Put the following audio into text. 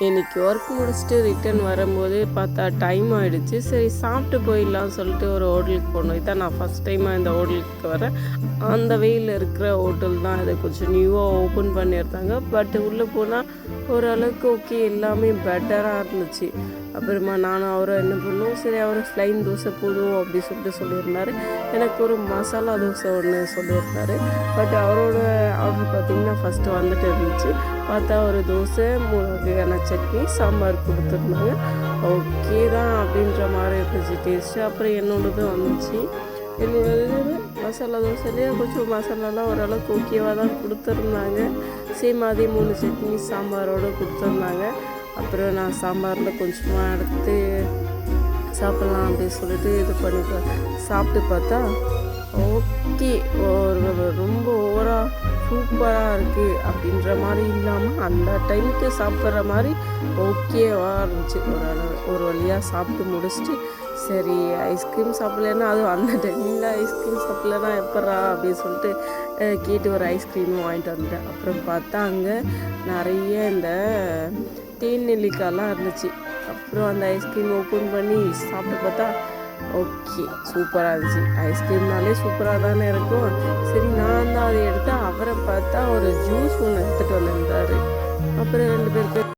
இன்றைக்கி ஒர்க் முடிச்சுட்டு ரிட்டன் வரும்போது பார்த்தா டைம் ஆகிடுச்சு. சரி சாப்பிட்டு போயிடலாம்னு சொல்லிட்டு ஒரு ஹோட்டலுக்கு போனோம். இதான் நான் ஃபஸ்ட் டைமாக இந்த ஹோட்டலுக்கு வரேன். அந்த வெயில் இருக்கிற ஹோட்டல் தான், இது கொஞ்சம் நியூவாக ஓப்பன் பண்ணியிருந்தாங்க. பட் உள்ளே போனால் ஓரளவுக்கு ஓகே, எல்லாமே பெட்டராக இருந்துச்சு. அப்புறமா நானும் அவரும் என்ன பண்ணோம், சரி அவர் ஃப்ளைன் தோசை போதும் அப்படி சொல்லிட்டு சொல்லியிருந்தார். எனக்கு ஒரு மசாலா தோசை ஒன்று சொல்லியிருந்தார். பட் அவரோட ஆர்டர் பார்த்திங்கன்னா ஃபஸ்ட்டு வந்துட்டு இருந்துச்சு. பார்த்தா ஒரு தோசை, 3 வகையான சட்னி, சாம்பார் கொடுத்துருந்தாங்க. ஓகே தான் அப்படின்ற மாதிரி இருந்துச்சு டேஸ்ட்டு. அப்புறம் என்னோடது வந்துச்சு. என்னோடது மசாலா தோசைலேயே கொஞ்சம் மசாலாலாம் ஓரளவுக்கு ஓகேவாக தான் கொடுத்துருந்தாங்க. சேம் அதே 3 சட்னி சாம்பாரோடு கொடுத்துருந்தாங்க. அப்புறம் நான் சாம்பாரில் கொஞ்சமாக எடுத்து சாப்பிட்லாம் அப்படின்னு சொல்லிட்டு இது பண்ணி சாப்பிட்டு பார்த்தா ஓகே, ரொம்ப ஓவராக சூப்பராக இருக்குது அப்படின்ற மாதிரி இல்லாமல் அந்த டைமுக்கு சாப்பிட்ற மாதிரி ஓகேவாக இருந்துச்சு. ஒரு வழியாக சாப்பிட்டு முடிச்சுட்டு சரி ஐஸ்கிரீம் சாப்பிட்லன்னா, அதுவும் அந்த டைமில் ஐஸ்கிரீம் சாப்பிட்லன்னா எப்பட்றா அப்படின்னு சொல்லிட்டு கேட்டு ஒரு ஐஸ்கிரீமும் வாங்கிட்டு வந்துட்டேன். அப்புறம் பார்த்தா அங்கே நிறைய இந்த தேன் நெல்லிக்காயெலாம் இருந்துச்சு. அப்புறம் அந்த ஐஸ்கிரீம் ஓப்பன் பண்ணி சாப்பிட்டு பார்த்தா ஓகே, சூப்பராக இருந்துச்சு. ஐஸ்கிரீம்னாலே சூப்பராக தானே இருக்கும். சரி நான் தான் அதை எடுத்து அவரை பார்த்தா ஒரு ஜூஸ் ஒன்று எடுத்துகிட்டு வந்திருந்தார். அப்புறம் 2 பேருக்கு